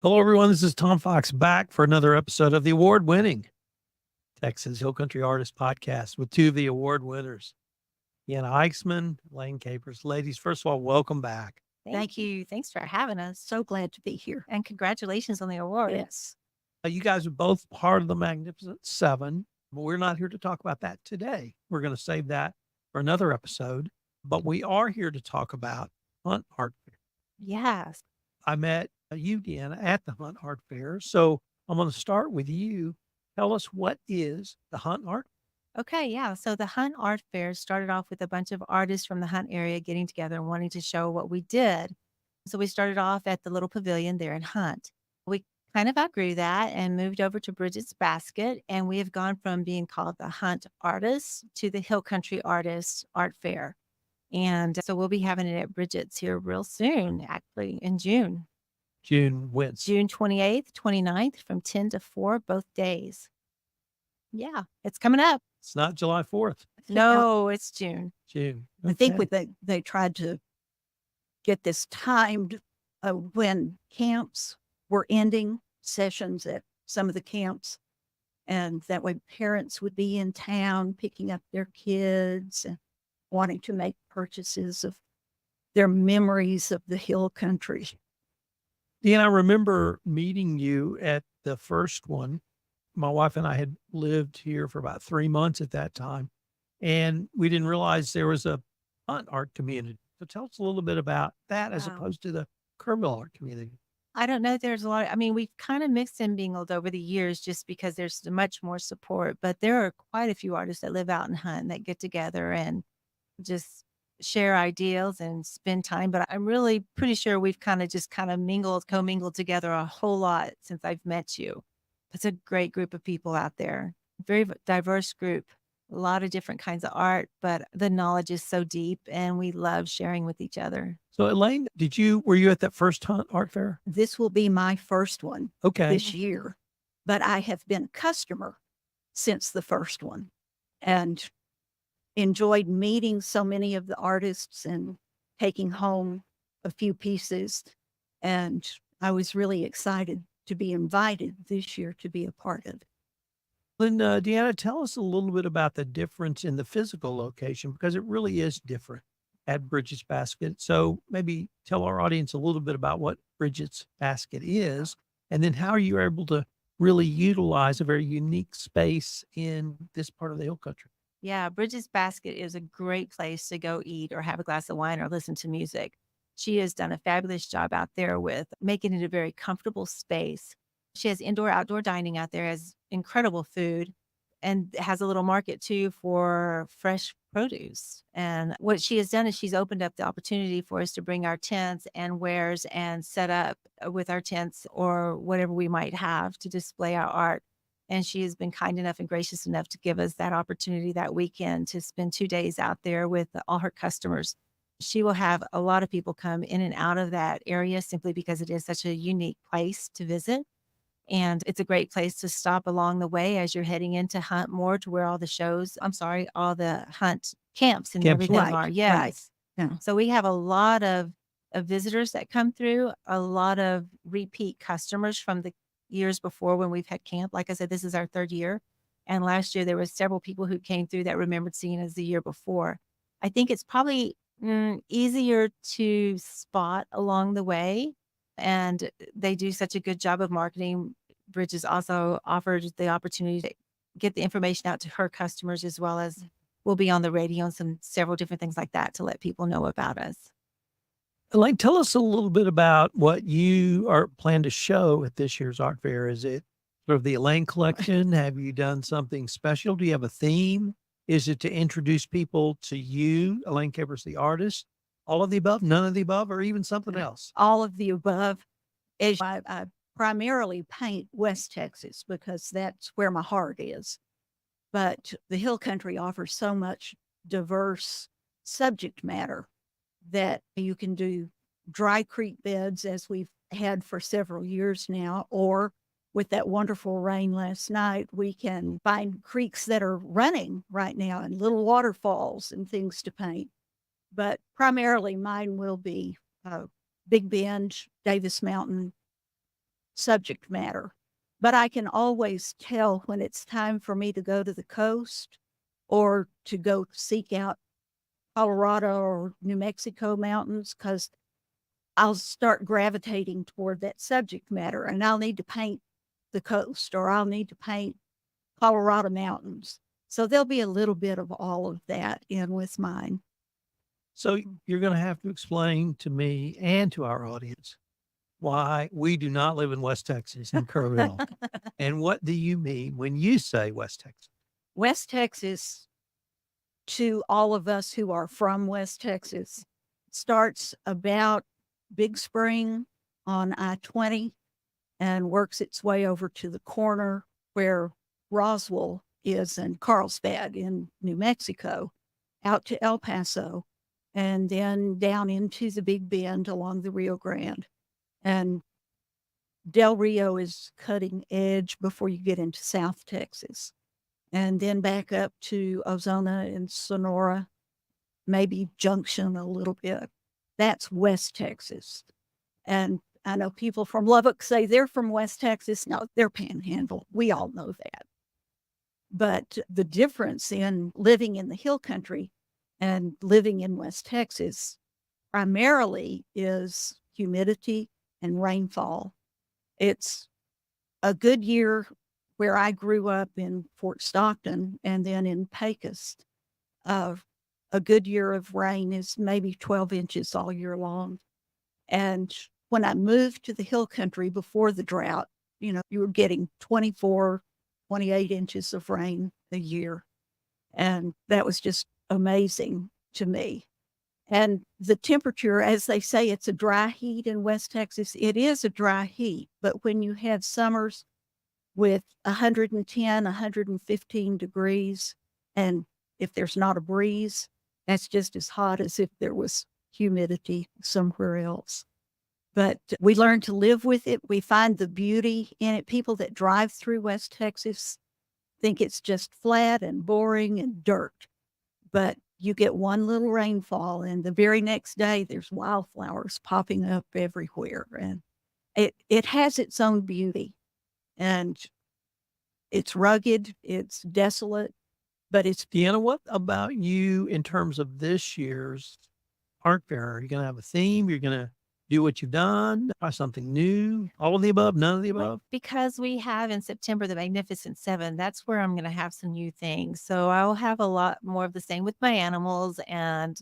Hello, everyone. This is Tom Fox back for another episode of the award-winning Texas Hill Country Artist Podcast with two of the award winners, Deanna Eixman, Elaine Capers. Ladies, first of all, welcome back. Thank you. Thanks for having us. So glad to be here. And congratulations on the award. Yes. You guys are both part of the Magnificent Seven, but we're not here to talk about that today. We're going to save that for another episode, but we are here to talk about Hunt Art Fair. Yes. I met you, Deanna, at the Hunt Art Fair. So I'm going to start with you. Tell us, what is the Hunt Art? Okay, yeah. So the Hunt Art Fair started off with a bunch of artists from the Hunt area getting together and wanting to show what we did. So we started off at the little pavilion there in Hunt. We kind of outgrew that and moved over to Bridget's Basket. And we have gone from being called the Hunt Artists to the Hill Country Artists Art Fair. And so we'll be having it at Bridget's here real soon, actually in June. June wins. June 28th, 29th from 10 to 4, both days. Yeah, it's coming up. It's not July 4th. No, it's June. June. I think they tried to get this timed when camps were ending, sessions at some of the camps. And that way parents would be in town picking up their kids and wanting to make purchases of their memories of the hill country. Deanna, I remember meeting you at the first one. My wife and I had lived here for about 3 months at that time, and we didn't realize there was a hunt art community. So tell us a little bit about that as opposed to the Kerrville art community. I don't know. There's a lot. I mean, we've kind of mixed and mingled over the years just because there's much more support. But there are quite a few artists that live out in Hunt that get together and just share ideals and spend time. But I'm really pretty sure we've kind of commingled together a whole lot since I've met you. It's a great group of people out there, very diverse group, a lot of different kinds of art, but the knowledge is so deep and we love sharing with each other. So Elaine, were you at that first Hunt Art Fair? This will be my first one this year, but I have been a customer since the first one and enjoyed meeting so many of the artists and taking home a few pieces. And I was really excited to be invited this year to be a part of it. Then, Deanna, tell us a little bit about the difference in the physical location, because it really is different at Bridget's Basket. So maybe tell our audience a little bit about what Bridget's Basket is, and then how you are able to really utilize a very unique space in this part of the hill country. Yeah, Bridget's Basket is a great place to go eat or have a glass of wine or listen to music. She has done a fabulous job out there with making it a very comfortable space. She has indoor-outdoor dining out there, has incredible food, and has a little market too for fresh produce. And what she has done is she's opened up the opportunity for us to bring our tents and wares and set up with our tents or whatever we might have to display our art. And she has been kind enough and gracious enough to give us that opportunity that weekend to spend 2 days out there with all her customers. She will have a lot of people come in and out of that area simply because it is such a unique place to visit. And it's a great place to stop along the way as you're heading into Hunt more to where all the Hunt camps and everything are. Yes. Right. Yeah. So we have a lot of visitors that come through, a lot of repeat customers from the years before when we've had camp. Like I said, this is our 3rd year. And last year there were several people who came through that remembered seeing us the year before. I think it's probably easier to spot along the way. And they do such a good job of marketing. Bridges also offered the opportunity to get the information out to her customers, as well as we'll be on the radio and several different things like that to let people know about us. Elaine, tell us a little bit about what you are plan to show at this year's art fair. Is it sort of the Elaine collection? Have you done something special? Do you have a theme? Is it to introduce people to you, Elaine Capers, the artist? All of the above, none of the above, or even something else? All of the above. I primarily paint West Texas because that's where my heart is. But the hill country offers so much diverse subject matter that you can do dry creek beds, as we've had for several years now, or with that wonderful rain last night, we can find creeks that are running right now and little waterfalls and things to paint. But primarily mine will be Big Bend, Davis Mountain, subject matter. But I can always tell when it's time for me to go to the coast or to go seek out Colorado or New Mexico mountains, because I'll start gravitating toward that subject matter, and I'll need to paint the coast or I'll need to paint Colorado mountains. So there'll be a little bit of all of that in with mine. So you're going to have to explain to me and to our audience why we do not live in West Texas in Kerrville. And what do you mean when you say West Texas? West Texas, to all of us who are from West Texas, starts about Big Spring on I-20 and works its way over to the corner where Roswell is and Carlsbad in New Mexico, out to El Paso, and then down into the Big Bend along the Rio Grande. And Del Rio is cutting edge before you get into South Texas. And then back up to Ozona and Sonora, maybe Junction a little bit. That's West Texas. And I know people from Lubbock say they're from West Texas. No, they're Panhandle. We all know that. But the difference in living in the hill country and living in West Texas primarily is humidity and rainfall. It's a good year where I grew up in Fort Stockton and then in Pecos. A good year of rain is maybe 12 inches all year long. And when I moved to the hill country before the drought, you were getting 24, 28 inches of rain a year. And that was just amazing to me. And the temperature, as they say, it's a dry heat in West Texas. It is a dry heat, but when you have summers with 110, 115 degrees, and if there's not a breeze, that's just as hot as if there was humidity somewhere else. But we learn to live with it. We find the beauty in it. People that drive through West Texas think it's just flat and boring and dirt. But you get one little rainfall, and the very next day, there's wildflowers popping up everywhere. And it has its own beauty. And it's rugged, it's desolate, but it's... Deanna, what about you in terms of this year's art fair? Are you going to have a theme? You're going to do what you've done, try something new, all of the above, none of the above? Because we have in September the Magnificent Seven, that's where I'm going to have some new things. So I'll have a lot more of the same with my animals and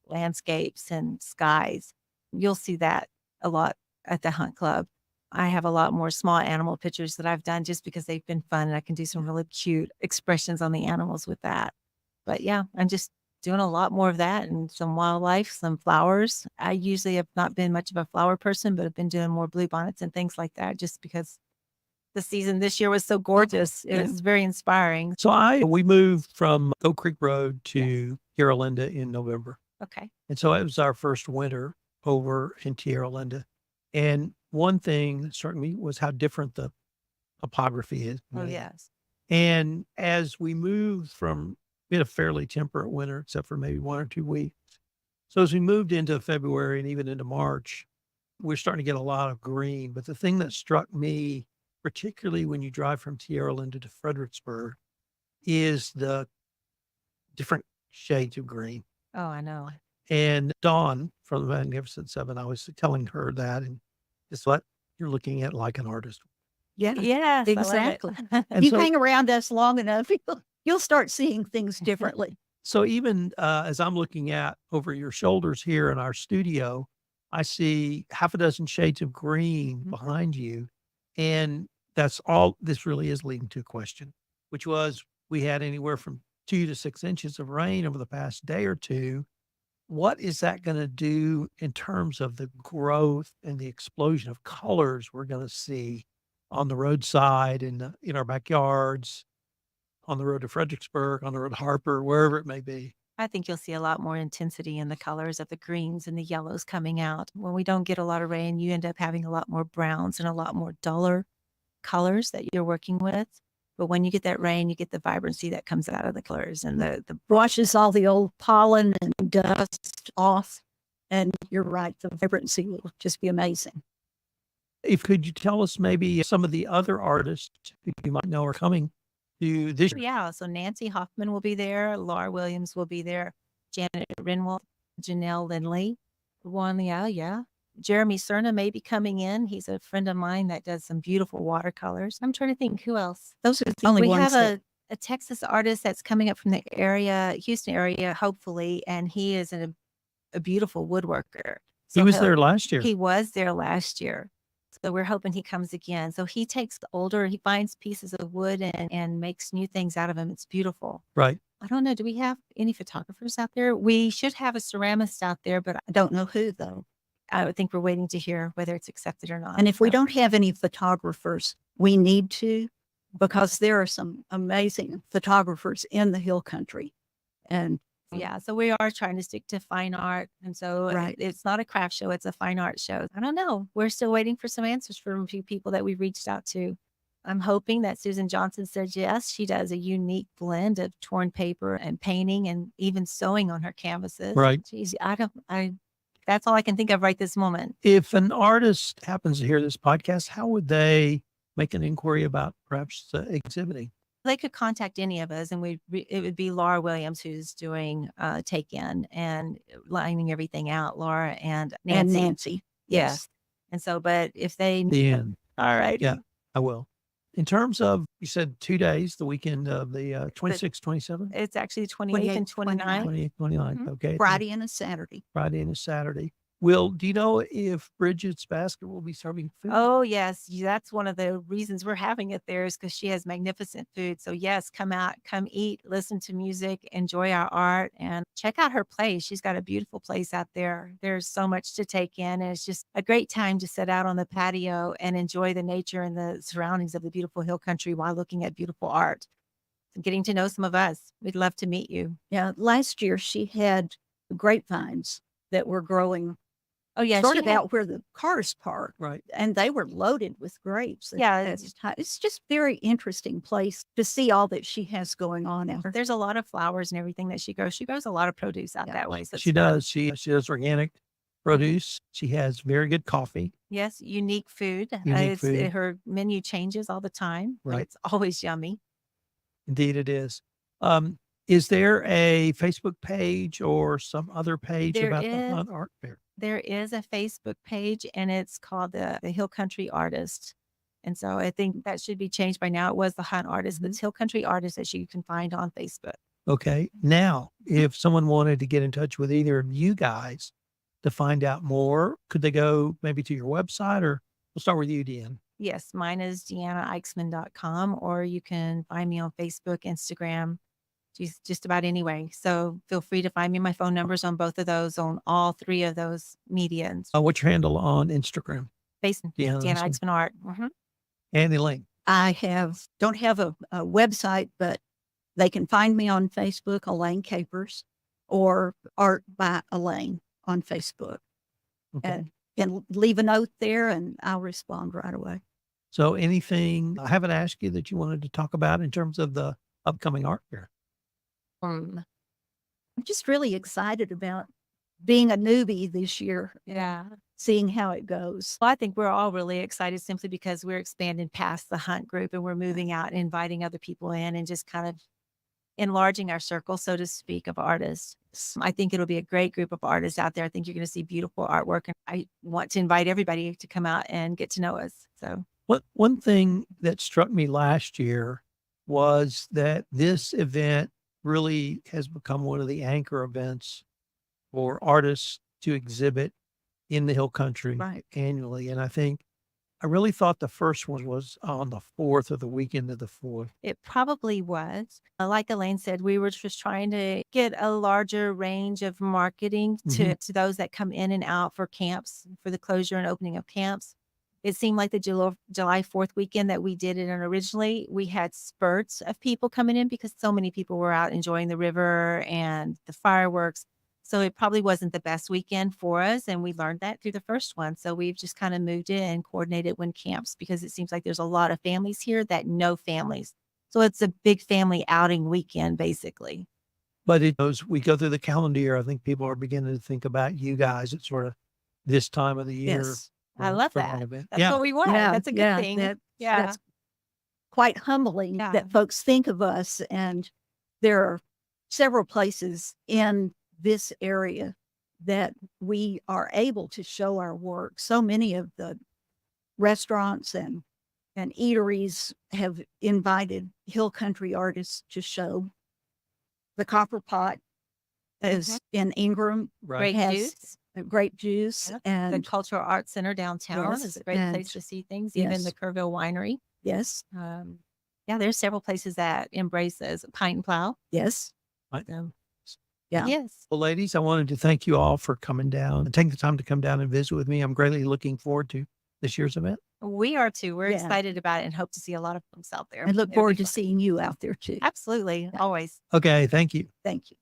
landscapes and skies. You'll see that a lot at the Hunt Club. I have a lot more small animal pictures that I've done just because they've been fun, and I can do some really cute expressions on the animals with that. But yeah, I'm just doing a lot more of that, and some wildlife, some flowers. I usually have not been much of a flower person, but I've been doing more bluebonnets and things like that just because the season this year was so gorgeous. It was very inspiring. So we moved from Oak Creek Road to Tierra Linda in November. Okay. And so it was our first winter over in Tierra Linda. And one thing that struck me was how different the topography is. Oh, yes. And as we moved from, we had a fairly temperate winter, except for maybe 1 or 2 weeks. So as we moved into February and even into March, we're starting to get a lot of green. But the thing that struck me, particularly when you drive from Tierra Linda to Fredericksburg, is the different shades of green. Oh, I know. And Dawn from the Magnificent Seven, I was telling her that, and it's what you're looking at like an artist. Yeah, Yes, exactly. I love it. You hang around us long enough, you'll start seeing things differently. So even as I'm looking at over your shoulders here in our studio, I see half a dozen shades of green behind you. And that's all this really is leading to a question, which was we had anywhere from 2 to 6 inches of rain over the past day or two. What is that going to do in terms of the growth and the explosion of colors we're going to see on the roadside and in our backyards, on the road to Fredericksburg, on the road to Harper, wherever it may be? I think you'll see a lot more intensity in the colors of the greens and the yellows coming out. When we don't get a lot of rain, you end up having a lot more browns and a lot more duller colors that you're working with. But when you get that rain, you get the vibrancy that comes out of the colors and the washes all the old pollen and dust off. And you're right, the vibrancy will just be amazing. If could you tell us maybe some of the other artists who you might know are coming to this year? Yeah. So Nancy Hoffman will be there. Laura Williams will be there. Janet Renwald, Janelle Lindley, Juan Liao. Yeah. Jeremy Cerna may be coming in. He's a friend of mine that does some beautiful watercolors. I'm trying to think who else. Those are the only We ones have a Texas artist that's coming up from the area, Houston area, hopefully, and he is a beautiful woodworker. He So was there last year. he was there last year. So we're hoping he comes again. So he takes he finds pieces of wood and makes new things out of them. It's beautiful. Right. I don't know. Do we have any photographers out there? We should have a ceramist out there, but I don't know who though. I would think we're waiting to hear whether it's accepted or not. And if we So- don't have any photographers, we need to, because there are some amazing photographers in the hill country. And Yeah, so we are trying to stick to fine art. And so Right. it's not a craft show, it's a fine art show. I don't know. We're still waiting for some answers from a few people that we've reached out to. I'm hoping that Susan Johnson says yes. She does a unique blend of torn paper and painting and even sewing on her canvases. Right. Geez, that's all I can think of right this moment. If an artist happens to hear this podcast, how would they make an inquiry about perhaps exhibiting? They could contact any of us, and it would be Laura Williams who's doing take in and lining everything out. Laura and Nancy. Nancy. Yes. And so, but if they, The end. all right. Yeah, I will. In terms of, you said 2 days, the weekend of the 26th, 27th, It's actually 28th and 29th. 28th, 29th. Mhm. Okay. Friday and a Saturday. Friday and a Saturday. Do you know if Bridget's Basket will be serving food? Oh, yes. That's one of the reasons we're having it there is because she has magnificent food. So, yes, come out, come eat, listen to music, enjoy our art, and check out her place. She's got a beautiful place out there. There's so much to take in. And it's just a great time to sit out on the patio and enjoy the nature and the surroundings of the beautiful hill country while looking at beautiful art and getting to know some of us. We'd love to meet you. Yeah. Last year she had grapevines that were growing Oh, yeah. sort she of had- out where the cars park. Right. And they were loaded with grapes. Yeah, at the time. It's just very interesting place to see all that she has going on out there. There's a lot of flowers and everything that she grows. She grows a lot of produce out Yeah. that way. So She it's fun. does. She does organic produce. She has very good coffee. Yes, unique food. Unique food. Her menu changes all the time. So Right. it's always yummy. Indeed, it is. Is there a Facebook page or some other page There about the is. Hunt Art Fair? There is a Facebook page and it's called the Hill Country Artist. And so I think that should be changed by now. It was the Hunt Artist, but it's Hill Country Artist that you can find on Facebook. Okay. Now, if someone wanted to get in touch with either of you guys to find out more, could they go maybe to your website, or we'll start with you, Deanna? Yes, mine is DeannaEixman.com, or you can find me on Facebook, Instagram, just about anyway. So feel free to find me. My phone number's on both of those, on all three of those mediums. What's your handle on Instagram? Facebook, Deanna Deanna Eixman. Eixman Art. Mhm. And Elaine. Don't have a website, but they can find me on Facebook, Elaine Capers, or Art by Elaine on Facebook. Okay. And can leave a note there and I'll respond right away. So anything I haven't asked you that you wanted to talk about in terms of the upcoming art fair? I'm just really excited about being a newbie this year, Yeah. seeing how it goes. Well, I think we're all really excited simply because we're expanding past the hunt group and we're moving out and inviting other people in and just kind of enlarging our circle, so to speak, of artists. I think it'll be a great group of artists out there. I think you're going to see beautiful artwork, and I want to invite everybody to come out and get to know us. So One thing that struck me last year was that this event really has become one of the anchor events for artists to exhibit in the Hill Country Right. annually. And I really thought the first one was on the 4th, or the weekend of the 4th. it probably was. Like Elaine said, we were just trying to get a larger range of marketing to those that come in and out for camps, for the closure and opening of camps. It seemed like the July 4th weekend that we did it in originally, we had spurts of people coming in because so many people were out enjoying the river and the fireworks. So it probably wasn't the best weekend for us. And we learned that through the first one. So we've just kind of moved it and coordinated when camps, because it seems like there's a lot of families here that know families. So it's a big family outing weekend, basically. But as we go through the calendar year, I think people are beginning to think about you guys at sort of this time of the year. Yes. I love for that. all of it. That's Yeah. what we want. That's a good thing. Yeah. That's quite humbling Yeah. that folks think of us. And there are several places in this area that we are able to show our work. So many of the restaurants and eateries have invited hill country artists to show. The Copper Pot is in Ingram, Right. Great has juice. a grape juice, Yep. and The Cultural Arts Center downtown Yes, is a great place and- to see things. Even the yes. Kerrville Winery. yes, Yeah, there's several places that embrace this. Pint and Plow. yes, So, yeah. yes. Well, ladies, I wanted to thank you all for coming down and taking the time to come down and visit with me. I'm greatly looking forward to this year's event. We are too. We're Yeah. excited about it and hope to see a lot of folks out there. And look It'll be forward to fun. seeing you out there too. Absolutely. Always. Okay. Thank you. Thank you.